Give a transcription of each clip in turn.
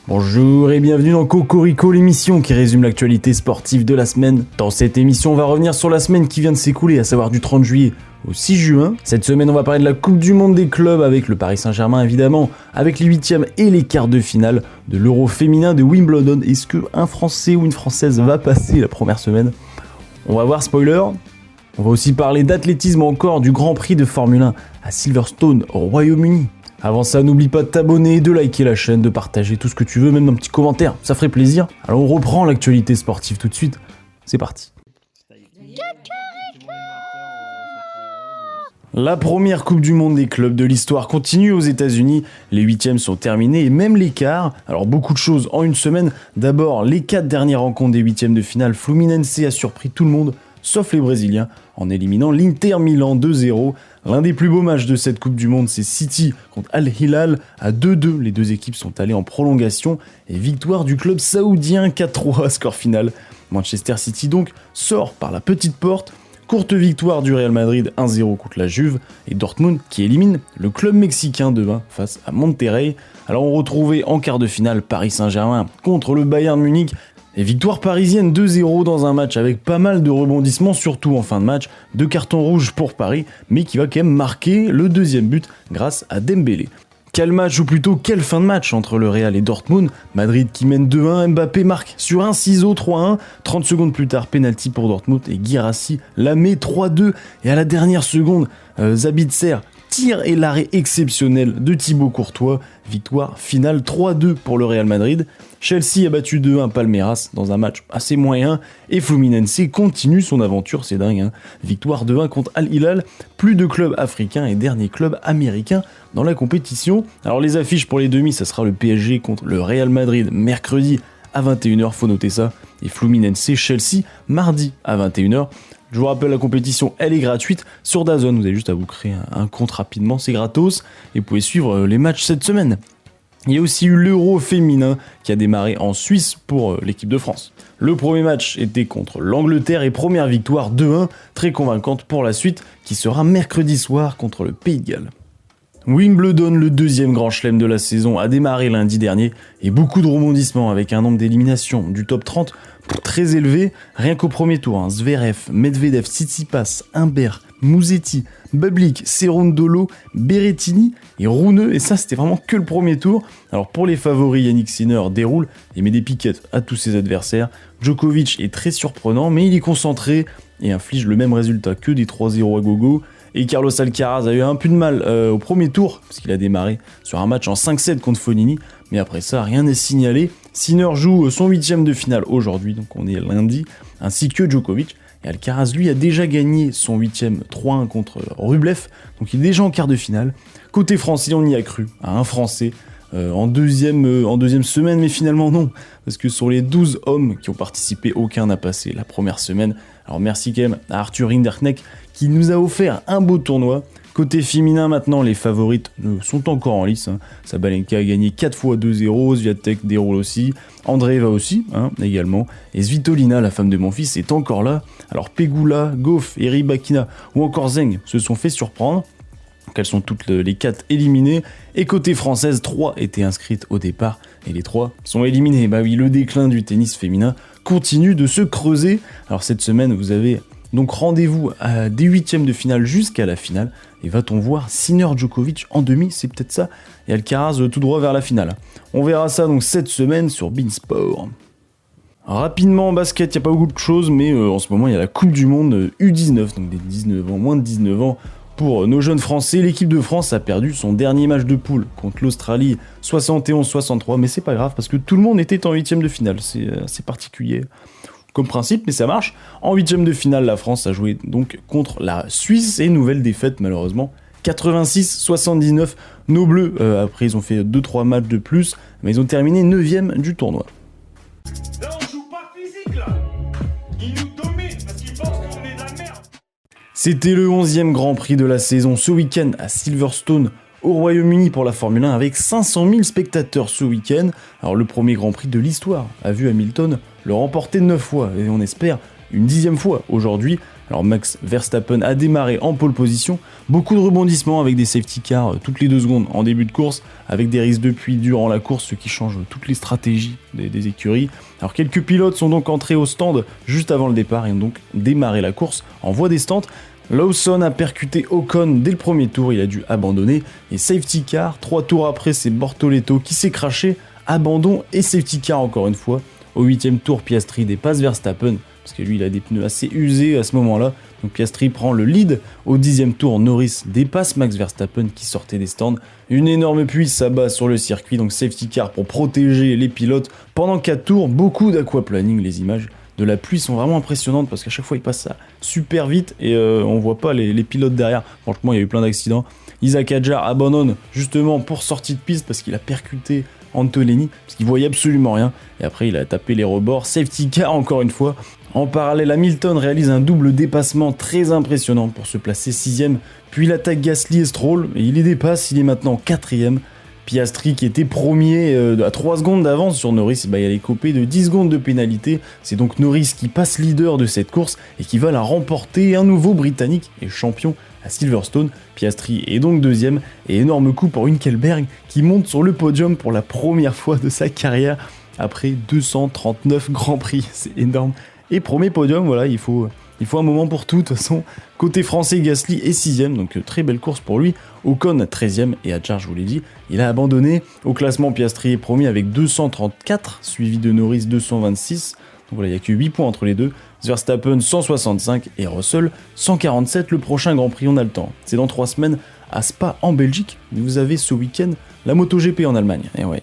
Bonjour et bienvenue dans Cocorico, l'émission qui résume l'actualité sportive de la semaine. Dans cette émission, on va revenir sur la semaine qui vient de s'écouler, à savoir du 30 juillet au 6 juin. Cette semaine, on va parler de la Coupe du Monde des clubs avec le Paris Saint-Germain évidemment, avec les huitièmes et les quarts de finale de l'Euro féminin de Wimbledon. Est-ce qu'un Français ou une Française va passer la première semaine ? On va voir, spoiler. On va aussi parler d'athlétisme encore, du Grand Prix de Formule 1 à Silverstone au Royaume-Uni. Avant ça, n'oublie pas de t'abonner, de liker la chaîne, de partager tout ce que tu veux, même un petit commentaire, ça ferait plaisir. Alors on reprend l'actualité sportive tout de suite, c'est parti. La première Coupe du Monde des clubs de l'histoire continue aux États-Unis. Les huitièmes sont terminés et même les quarts. Alors beaucoup de choses en une semaine. D'abord, les 4 dernières rencontres des huitièmes de finale, Fluminense a surpris tout le monde, sauf les Brésiliens, en éliminant l'Inter Milan 2-0. L'un des plus beaux matchs de cette Coupe du Monde, c'est City contre Al Hilal à 2-2. Les deux équipes sont allées en prolongation et victoire du club saoudien 4-3, score final. Manchester City donc sort par la petite porte. Courte victoire du Real Madrid 1-0 contre la Juve et Dortmund qui élimine le club mexicain 2-1 face à Monterrey. Alors on retrouvait en quart de finale Paris Saint-Germain contre le Bayern Munich. Et victoire parisienne 2-0 dans un match avec pas mal de rebondissements, surtout en fin de match, 2 cartons rouges pour Paris, mais qui va quand même marquer le deuxième but grâce à Dembélé. Quel match, ou plutôt quelle fin de match entre le Real et Dortmund. Madrid qui mène 2-1, Mbappé marque sur un ciseau 3-1, 30 secondes plus tard, penalty pour Dortmund et Guirassy la met 3-2. Et à la dernière seconde, Sabitzer tire et l'arrêt exceptionnel de Thibaut Courtois. Victoire finale 3-2 pour le Real Madrid. Chelsea a battu 2-1 Palmeiras dans un match assez moyen et Fluminense continue son aventure, c'est dingue, hein. Victoire 2-1 contre Al Hilal, plus de clubs africains et dernier club américain dans la compétition. Alors les affiches pour les demi, ça sera le PSG contre le Real Madrid mercredi à 21h, faut noter ça, et Fluminense Chelsea mardi à 21h. Je vous rappelle, la compétition, elle est gratuite sur DAZN, vous avez juste à vous créer un compte rapidement, c'est gratos, et vous pouvez suivre les matchs cette semaine. Il y a aussi eu l'Euro féminin qui a démarré en Suisse pour l'équipe de France. Le premier match était contre l'Angleterre et première victoire 2-1, très convaincante pour la suite, qui sera mercredi soir contre le Pays de Galles. Wimbledon, le deuxième grand chelem de la saison, a démarré lundi dernier et beaucoup de rebondissements avec un nombre d'éliminations du top 30 très élevé, rien qu'au premier tour. Zverev, Medvedev, Tsitsipas, Humbert, Musetti, Bublik, Cerundolo, Berrettini et Rune, et ça c'était vraiment que le premier tour. Alors pour les favoris, Yannick Sinner déroule et met des piquettes à tous ses adversaires. Djokovic est très surprenant mais il est concentré et inflige le même résultat que des 3-0 à gogo. Et Carlos Alcaraz a eu un peu de mal au premier tour, parce qu'il a démarré sur un match en 5-7 contre Fognini, mais après ça, rien n'est signalé. Sinner joue son 8ème de finale aujourd'hui, donc on est lundi, ainsi que Djokovic. Et Alcaraz, lui, a déjà gagné son 8ème 3-1 contre Rublev, donc il est déjà en quart de finale. Côté français, on y a cru, à un Français, en deuxième semaine, mais finalement non, parce que sur les 12 hommes qui ont participé, aucun n'a passé la première semaine. Alors merci quand même à Arthur Rinderknecht qui nous a offert un beau tournoi. Côté féminin maintenant, les favorites sont encore en lice. Sabalenka a gagné 4 fois 2-0, Swiatek déroule aussi, Andreeva aussi, également, et Svitolina, la femme de mon fils, est encore là. Alors Pegula, Gauff et Rybakina ou encore Zeng se sont fait surprendre. Donc elles sont toutes les 4 éliminées. Et côté française, 3 étaient inscrites au départ et les 3 sont éliminées. Bah oui, le déclin du tennis féminin continue de se creuser. Alors cette semaine, vous avez donc rendez-vous des huitièmes de finale jusqu'à la finale. Et va-t-on voir Sinner Djokovic en demi, c'est peut-être ça, et Alcaraz tout droit vers la finale. On verra ça donc cette semaine sur Beansport. Rapidement en basket, il n'y a pas beaucoup de choses, mais en ce moment il y a la Coupe du Monde U19, donc des 19 ans, moins de 19 ans. Pour nos jeunes Français, l'équipe de France a perdu son dernier match de poule contre l'Australie 71-63, mais c'est pas grave parce que tout le monde était en huitième de finale, c'est assez particulier comme principe, mais ça marche. En huitième de finale, la France a joué donc contre la Suisse et nouvelle défaite malheureusement, 86-79. Nos Bleus, après ils ont fait 2-3 matchs de plus, mais ils ont terminé 9ème du tournoi. Là on joue pas physique là. Ils nous dominent parce qu'ils pensent qu'on est de la merde. C'était le 11e Grand Prix de la saison ce week-end à Silverstone au Royaume-Uni pour la Formule 1 avec 500 000 spectateurs ce week-end. Alors le premier Grand Prix de l'histoire a vu Hamilton le remporter 9 fois et on espère une 10e fois aujourd'hui. Alors Max Verstappen a démarré en pole position, beaucoup de rebondissements avec des safety cars toutes les 2 secondes en début de course, avec des risques de pluie durant la course, ce qui change toutes les stratégies des écuries. Alors quelques pilotes sont donc entrés au stand juste avant le départ et ont donc démarré la course en voie descente. Lawson a percuté Ocon dès le premier tour, il a dû abandonner, et safety car, 3 tours après c'est Bortoleto qui s'est craché, abandon et safety car encore une fois. Au 8ème tour, Piastri dépasse Verstappen, parce que lui il a des pneus assez usés à ce moment-là, donc Piastri prend le lead. Au 10ème tour, Norris dépasse Max Verstappen qui sortait des stands. Une énorme pluie s'abat sur le circuit, donc safety car pour protéger les pilotes. Pendant 4 tours, beaucoup d'aquaplaning, les images de la pluie sont vraiment impressionnantes parce qu'à chaque fois il passe ça super vite et on voit pas les pilotes derrière. Franchement il y a eu plein d'accidents. Isaac Hadjar abandonne justement pour sortie de piste parce qu'il a percuté Antonelli, parce qu'il voyait absolument rien, et après il a tapé les rebords, safety car encore une fois. En parallèle, Hamilton réalise un double dépassement très impressionnant pour se placer 6ème, puis il attaque Gasly et Stroll, et il les dépasse, il est maintenant 4ème. Piastri qui était premier à 3 secondes d'avance sur Norris, il est copé de 10 secondes de pénalité. C'est donc Norris qui passe leader de cette course et qui va la remporter, un nouveau Britannique et champion à Silverstone. Piastri est donc 2ème et énorme coup pour Hülkenberg qui monte sur le podium pour la première fois de sa carrière après 239 Grands Prix, c'est énorme. Et premier podium, voilà, il faut un moment pour tout, de toute façon. Côté français, Gasly est 6ème, donc très belle course pour lui. Ocon 13ème, et Hadjar, je vous l'ai dit, il a abandonné. Au classement, Piastri est premier avec 234, suivi de Norris 226. Donc voilà, il n'y a que 8 points entre les deux. Verstappen 165 et Russell 147. Le prochain Grand Prix, on a le temps. C'est dans 3 semaines à Spa en Belgique. Mais vous avez ce week-end la MotoGP en Allemagne. Et ouais.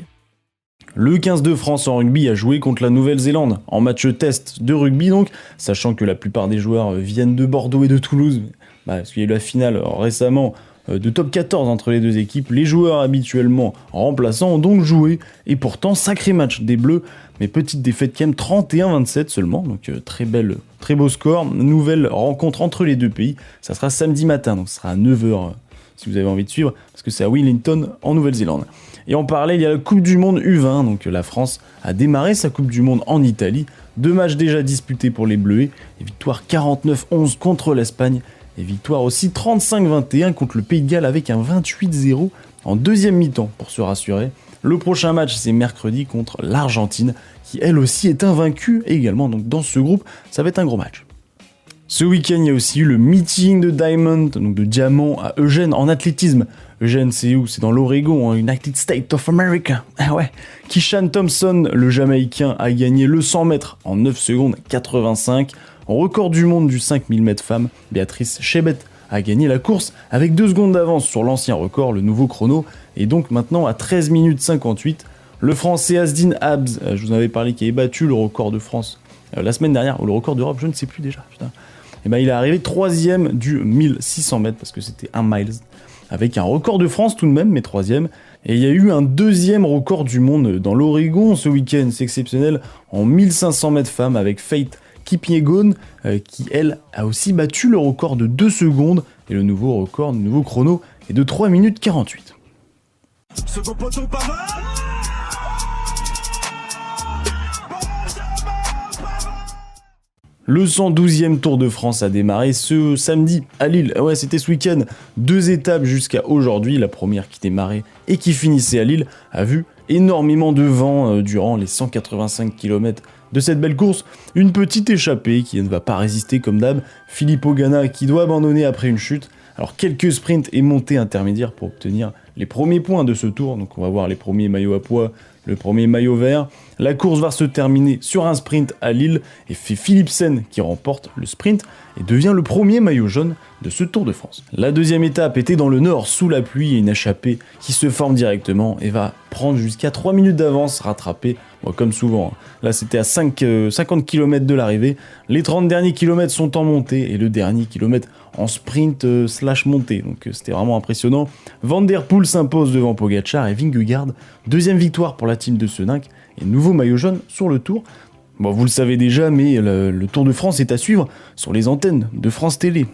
Le 15 de France en rugby a joué contre la Nouvelle-Zélande, en match test de rugby donc, sachant que la plupart des joueurs viennent de Bordeaux et de Toulouse, parce qu'il y a eu la finale récemment de top 14 entre les deux équipes, les joueurs habituellement remplaçants ont donc joué, et pourtant sacré match des Bleus, mais petite défaite quand même 31-27 seulement, donc très beau score, nouvelle rencontre entre les deux pays, ça sera samedi matin, donc ce sera à 9h si vous avez envie de suivre, parce que c'est à Wellington en Nouvelle-Zélande. Et en parallèle, il y a la Coupe du Monde U20, donc la France a démarré sa Coupe du Monde en Italie. 2 matchs déjà disputés pour les Bleuets, et victoire 49-11 contre l'Espagne, et victoire aussi 35-21 contre le Pays de Galles avec un 28-0 en deuxième mi-temps pour se rassurer. Le prochain match, c'est mercredi contre l'Argentine, qui elle aussi est invaincue également, donc dans ce groupe, ça va être un gros match. Ce week-end, il y a aussi eu le meeting de Diamond, donc de diamant à Eugene en athlétisme. Eugene, c'est où? C'est dans l'Oregon, United States of America. Ah ouais. Kishan Thompson, le Jamaïcain, a gagné le 100 mètres en 9 secondes 85. En record du monde du 5000 mètres femme, Béatrice Chebet a gagné la course avec 2 secondes d'avance sur l'ancien record, le nouveau chrono, et donc maintenant à 13 minutes 58. Le Français Asdin Abs, je vous en avais parlé, qui avait battu le record de France la semaine dernière, ou le record d'Europe, je ne sais plus déjà, putain. Et il est arrivé 3ème du 1600 mètres, parce que c'était 1 miles, avec un record de France tout de même, mais 3ème. Et il y a eu un 2e record du monde dans l'Oregon ce week-end, c'est exceptionnel, en 1500 mètres femmes, avec Faith Kipyegon, qui elle a aussi battu le record de 2 secondes, et le nouveau record, le nouveau chrono, est de 3 minutes 48. Second poteau, pas mal. Le 112e Tour de France a démarré ce samedi à Lille. Ouais, c'était ce week-end. 2 étapes jusqu'à aujourd'hui. La première qui démarrait et qui finissait à Lille a vu énormément de vent durant les 185 km de cette belle course. Une petite échappée qui ne va pas résister comme d'hab. Filippo Ganna qui doit abandonner après une chute. Alors quelques sprints et montées intermédiaires pour obtenir les premiers points de ce tour. Donc on va voir les premiers maillots à pois, le premier maillot vert. La course va se terminer sur un sprint à Lille et c'est Philipsen qui remporte le sprint et devient le premier maillot jaune de ce Tour de France. La deuxième étape était dans le nord sous la pluie et une échappée qui se forme directement et va prendre jusqu'à 3 minutes d'avance rattrapée, comme souvent. Là c'était à 50 km de l'arrivée. Les 30 derniers kilomètres sont en montée et le dernier kilomètre en sprint / montée. Donc c'était vraiment impressionnant. Van der Poel s'impose devant Pogačar et Vingegaard. Deuxième victoire pour la team de Seninck et nouveau maillot jaune sur le Tour. Bon, vous le savez déjà, mais le Tour de France est à suivre sur les antennes de France Télé.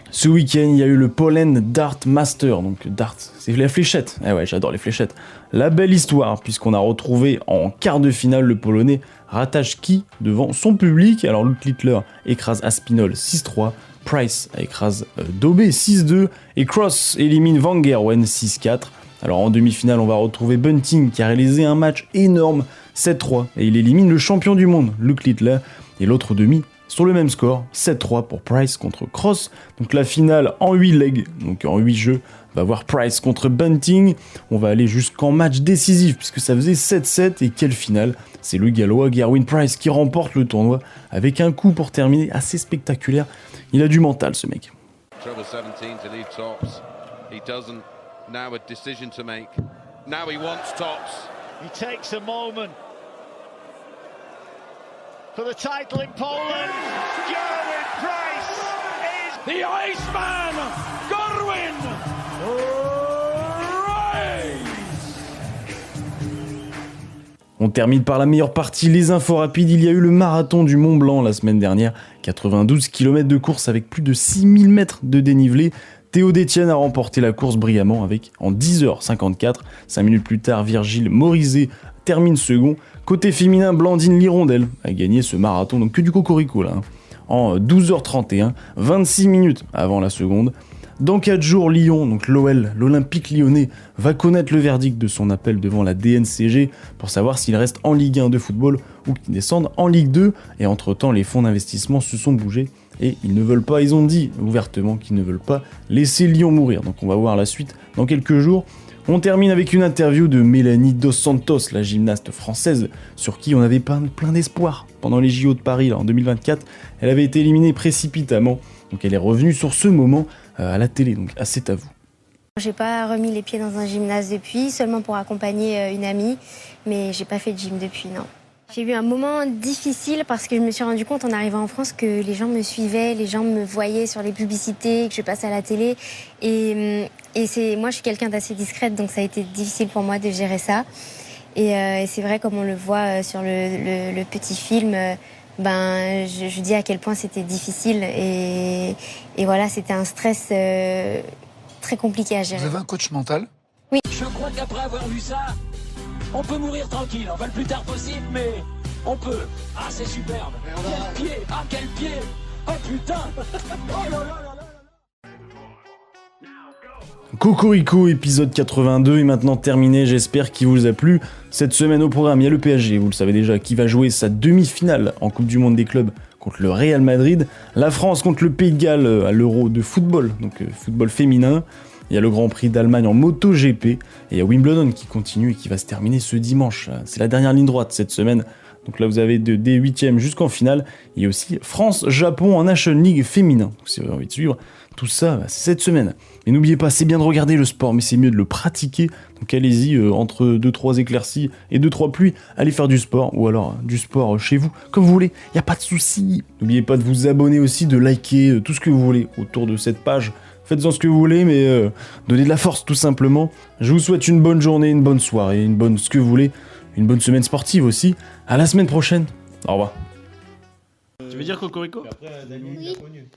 Ce week-end, il y a eu le Poland Dart Master, donc Dart, c'est la fléchette. Eh ouais, j'adore les fléchettes. La belle histoire, puisqu'on a retrouvé en quart de finale le Polonais Ratajski devant son public. Alors Luke Littler écrase Aspinall 6-3, Price écrase Dobé 6-2 et Cross élimine Van Gerwen 6-4. Alors en demi-finale, on va retrouver Bunting qui a réalisé un match énorme 7-3 et il élimine le champion du monde Luke Littler et l'autre demi sur le même score, 7-3 pour Price contre Cross. Donc la finale en 8 legs, donc en 8 jeux, on va voir Price contre Bunting. On va aller jusqu'en match décisif puisque ça faisait 7-7 et quelle finale. C'est le Gallois Gerwyn Price qui remporte le tournoi avec un coup pour terminer assez spectaculaire. Il a du mental ce mec. Trouble 17 to leave tops. He doesn't. Now a decision to make. Now he wants tops. He takes a moment for the title in Poland. Gerwyn Price is The Iceman, Gerwyn Price. On termine par la meilleure partie, les infos rapides. Il y a eu le marathon du Mont Blanc la semaine dernière. 92 km de course avec plus de 6000 mètres de dénivelé. Théo Détienne a remporté la course brillamment avec en 10h54. 5 minutes plus tard, Virgile Morizet termine second. Côté féminin, Blandine Lirondelle a gagné ce marathon, donc que du cocorico là, en 12h31, 26 minutes avant la seconde. Dans 4 jours, Lyon, donc l'OL, l'Olympique lyonnais, va connaître le verdict de son appel devant la DNCG pour savoir s'il reste en Ligue 1 de football ou qu'il descende en Ligue 2. Et entre-temps, les fonds d'investissement se sont bougés et ils ne veulent pas, ils ont dit ouvertement qu'ils ne veulent pas laisser Lyon mourir. Donc on va voir la suite dans quelques jours. On termine avec une interview de Mélanie Dos Santos, la gymnaste française, sur qui on avait plein d'espoir pendant les JO de Paris là, en 2024. Elle avait été éliminée précipitamment, donc elle est revenue sur ce moment à la télé, donc c'est à vous. J'ai pas remis les pieds dans un gymnase depuis, seulement pour accompagner une amie, mais j'ai pas fait de gym depuis, non. J'ai eu un moment difficile parce que je me suis rendu compte en arrivant en France que les gens me suivaient, les gens me voyaient sur les publicités, que je passais à la télé. Et moi, je suis quelqu'un d'assez discrète, donc ça a été difficile pour moi de gérer ça. Et c'est vrai, comme on le voit sur le petit film, je dis à quel point c'était difficile. Et voilà, c'était un stress très compliqué à gérer. Vous avez un coach mental ? Oui. Je crois qu'après avoir vu ça, on peut mourir tranquille, enfin le plus tard possible, mais on peut. Ah, c'est superbe. Quel pied, ah quel pied. Oh putain. Oh là là là là. Cocorico, épisode 82 est maintenant terminé, j'espère qu'il vous a plu. Cette semaine au programme, il y a le PSG, vous le savez déjà, qui va jouer sa demi-finale en Coupe du Monde des clubs contre le Real Madrid. La France contre le Pays de Galles à l'Euro de football, donc football féminin. Il y a le Grand Prix d'Allemagne en MotoGP, et il y a Wimbledon qui continue et qui va se terminer ce dimanche. C'est la dernière ligne droite cette semaine. Donc là, vous avez des huitièmes jusqu'en finale. Il y a aussi France-Japon en Nation League féminin. Donc si vous avez envie de suivre tout ça, c'est cette semaine. Et n'oubliez pas, c'est bien de regarder le sport, mais c'est mieux de le pratiquer. Donc allez-y, entre 2-3 éclaircies et 2-3 pluies, allez faire du sport, ou alors du sport chez vous, comme vous voulez, il n'y a pas de souci. N'oubliez pas de vous abonner aussi, de liker tout ce que vous voulez autour de cette page. Faites-en ce que vous voulez, mais donnez de la force tout simplement. Je vous souhaite une bonne journée, une bonne soirée, une bonne ce que vous voulez, une bonne semaine sportive aussi. À la semaine prochaine. Au revoir. Tu veux dire Cocorico? Après, Dany, il a connu.